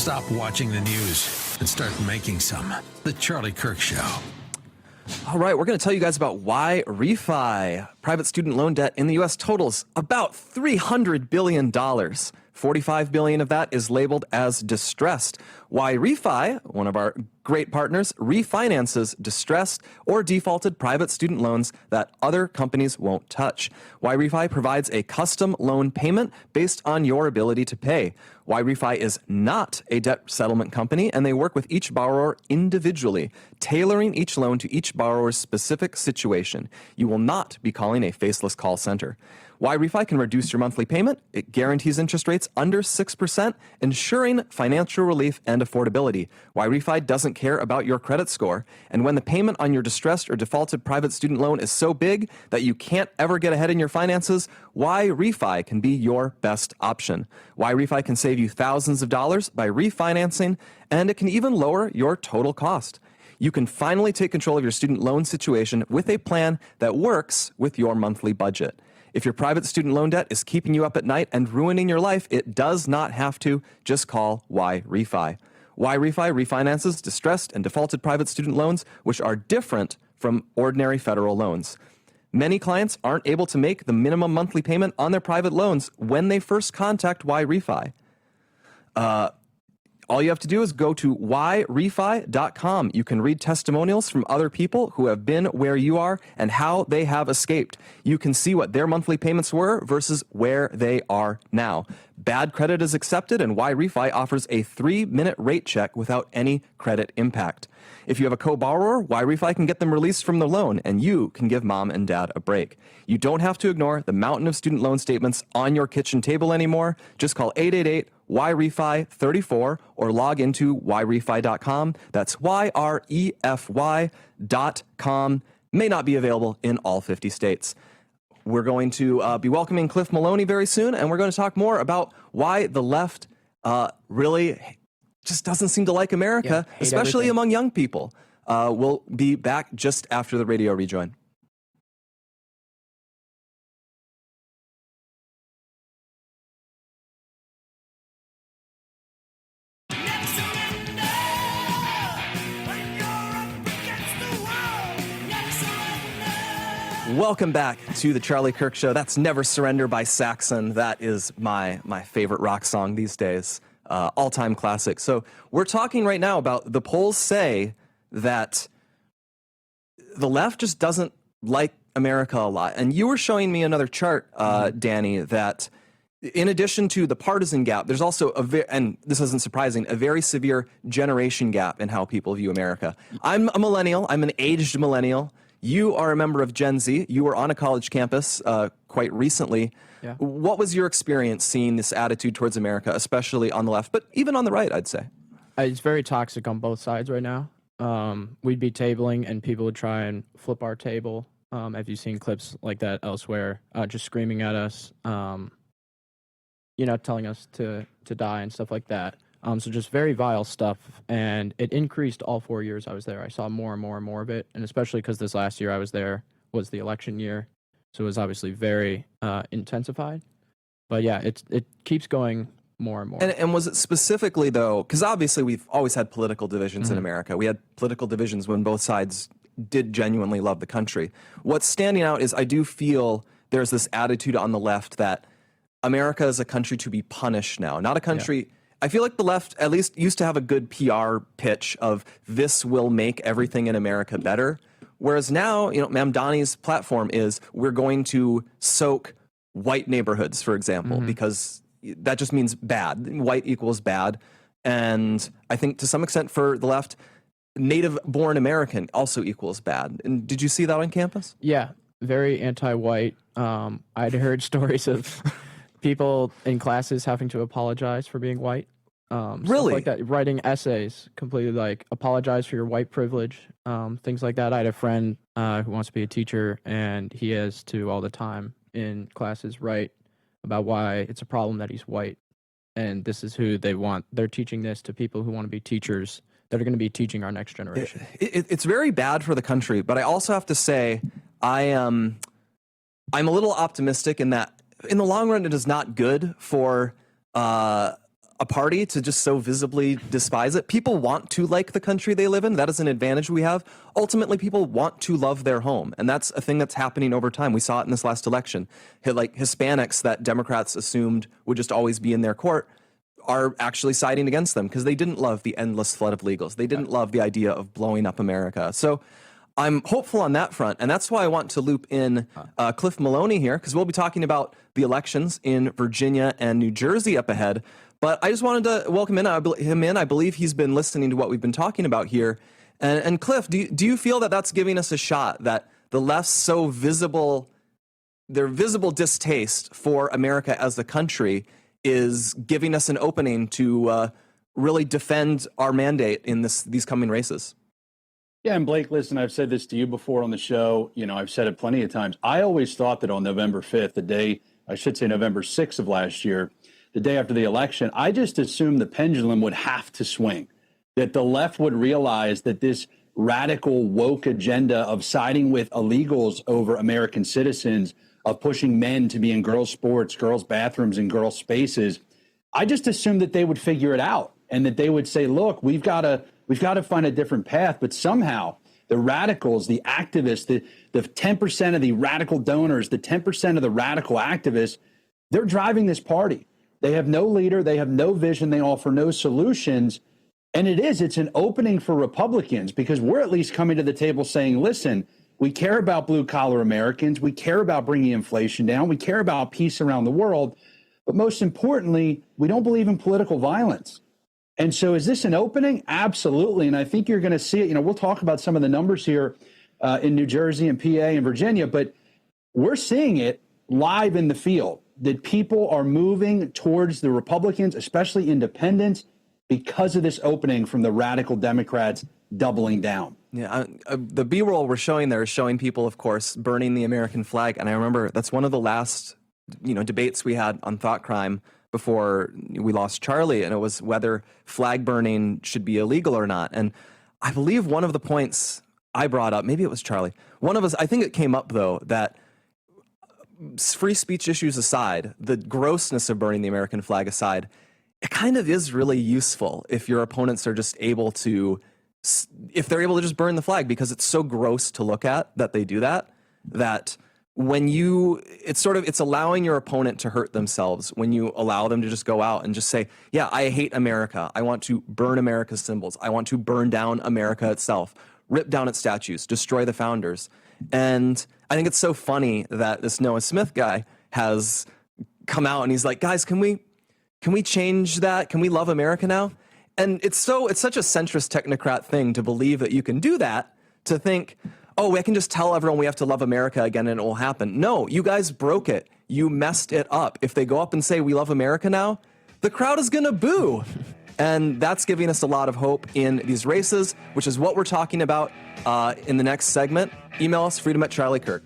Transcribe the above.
Stop watching the news and start making some. The Charlie Kirk Show. All right, we're going to tell you guys about Y-Refi. Private student loan debt in the U.S. totals about $300 billion. $45 billion of that is labeled as distressed. Y-Refi, one of our great partners, refinances distressed or defaulted private student loans that other companies won't touch. Y-Refi provides a custom loan payment based on your ability to pay. Y-Refi is not a debt settlement company, and they work with each borrower individually, tailoring each loan to each borrower's specific situation. You will not be calling a faceless call center. Y-Refi can reduce your monthly payment. It guarantees interest rates under 6%, ensuring financial relief and affordability. Y-Refi doesn't care about your credit score. And when the payment on your distressed or defaulted private student loan is so big that you can't ever get ahead in your finances, Y-Refi can be your best option. Y-Refi can save you thousands of dollars by refinancing, and it can even lower your total cost. You can finally take control of your student loan situation with a plan that works with your monthly budget. If your private student loan debt is keeping you up at night and ruining your life, it does not have to. Just call Y-Refi. Y-Refi refinances distressed and defaulted private student loans, which are different from ordinary federal loans. Many clients aren't able to make the minimum monthly payment on their private loans when they first contact Y-Refi. All you have to do is go to Y-Refi.com. You can read testimonials from other people who have been where you are and how they have escaped. You can see what their monthly payments were versus where they are now. Bad credit is accepted, and Y-Refi offers a 3-minute rate check without any credit impact. If you have a co-borrower, Y-Refi can get them released from the loan, and you can give mom and dad a break. You don't have to ignore the mountain of student loan statements on your kitchen table anymore. Just call 888-Y-REFI-34 or log into YREFI.com. That's YREFY.com. May not be available in all 50 states. We're going to be welcoming Cliff Maloney very soon, and we're going to talk more about why the left really just doesn't seem to like America, especially among young people. We'll be back just after the radio rejoin. Welcome back to the Charlie Kirk Show. That's Never Surrender by Saxon. That is my favorite rock song these days. All-time classic. So we're talking right now about the polls say that the left just doesn't like America a lot. And you were showing me another chart, Danny, that in addition to the partisan gap, there's also and this isn't surprising, a very severe generation gap in how people view America. I'm a millennial. I'm an aged millennial. You are a member of Gen Z. You were on a college campus quite recently. Yeah. What was your experience seeing this attitude towards America, especially on the left, but even on the right, I'd say? It's very toxic on both sides right now. We'd be tabling, and people would try and flip our table. Have you seen clips like that elsewhere? Just screaming at us, telling us to die and stuff like that. So just very vile stuff, and it increased all 4 years I was there. I saw more and more and more of it, and especially because this last year I was there was the election year, so it was obviously very intensified. But yeah, it keeps going more and more. And was it specifically, though, because obviously we've always had political divisions in America. We had political divisions when both sides did genuinely love the country. What's standing out is I do feel there's this attitude on the left that America is a country to be punished now, not a country... Yeah. I feel like the left at least used to have a good PR pitch of this will make everything in America better. Whereas now, Mamdani's platform is we're going to soak white neighborhoods, for example, because that just means bad. White equals bad. And I think to some extent for the left, native-born American also equals bad. And did you see that on campus? Yeah, very anti-white. I'd heard stories of people in classes having to apologize for being white. Really? Like that, writing essays completely like apologize for your white privilege, things like that. I had a friend who wants to be a teacher, and he has to all the time in classes write about why it's a problem that he's white, and this is who they want. They're teaching this to people who want to be teachers that are going to be teaching our next generation. It's very bad for the country, but I also have to say I'm a little optimistic in that in the long run it is not good for a party to just so visibly despise it. People want to like the country they live in. That is an advantage we have. Ultimately, people want to love their home, and that's a thing that's happening over time. We saw it in this last election. Like Hispanics that Democrats assumed would just always be in their court are actually siding against them because they didn't love the endless flood of legals. They didn't love the idea of blowing up America. So I'm hopeful on that front, and that's why I want to loop in Cliff Maloney here, because we'll be talking about the elections in Virginia and New Jersey up ahead. But I just wanted to welcome him in. I believe he's been listening to what we've been talking about here. And Cliff, do you feel that that's giving us a shot, that the left's so visible, their visible distaste for America as a country is giving us an opening to really defend our mandate in these coming races? Yeah, and Blake, listen, I've said this to you before on the show. You know, I've said it plenty of times. I always thought that on November 5th, the day, I should say November 6th of last year, the day after the election, I just assumed the pendulum would have to swing, that the left would realize that this radical woke agenda of siding with illegals over American citizens, of pushing men to be in girls' sports, girls' bathrooms, and girls' spaces, I just assumed that they would figure it out and that they would say, look, we've got to find a different path. But somehow the radicals, the activists, the 10% of the radical donors, the 10% of the radical activists, they're driving this party. They have no leader. They have no vision. They offer no solutions. And it's an opening for Republicans, because we're at least coming to the table saying, listen, we care about blue collar Americans. We care about bringing inflation down. We care about peace around the world. But most importantly, we don't believe in political violence. And so is this an opening? Absolutely. And I think you're going to see it. You know, we'll talk about some of the numbers here in New Jersey and PA and Virginia, but we're seeing it live in the field, that people are moving towards the Republicans, especially independents, because of this opening from the radical Democrats doubling down. Yeah, the B-roll we're showing there is showing people, of course, burning the American flag. And I remember that's one of the last, debates we had on Thought Crime before we lost Charlie, and it was whether flag burning should be illegal or not. And I believe one of the points I brought up, maybe it was Charlie, one of us, I think it came up, though, that free speech issues aside, the grossness of burning the American flag aside, it kind of is really useful if your opponents are just able to, if they're able to just burn the flag, because it's so gross to look at that they do that, that when it's allowing your opponent to hurt themselves when you allow them to just go out and just say, yeah, I hate America. I want to burn America's symbols. I want to burn down America itself, rip down its statues, destroy the founders. And I think it's so funny that this Noah Smith guy has come out and he's like, guys, can we change that? Can we love America now? And it's such a centrist technocrat thing to believe that you can do that, to think, oh, I can just tell everyone we have to love America again and it will happen. No, you guys broke it. You messed it up. If they go up and say we love America now, the crowd is going to boo. And that's giving us a lot of hope in these races, which is what we're talking about in the next segment. Email us, freedom@charliekirk.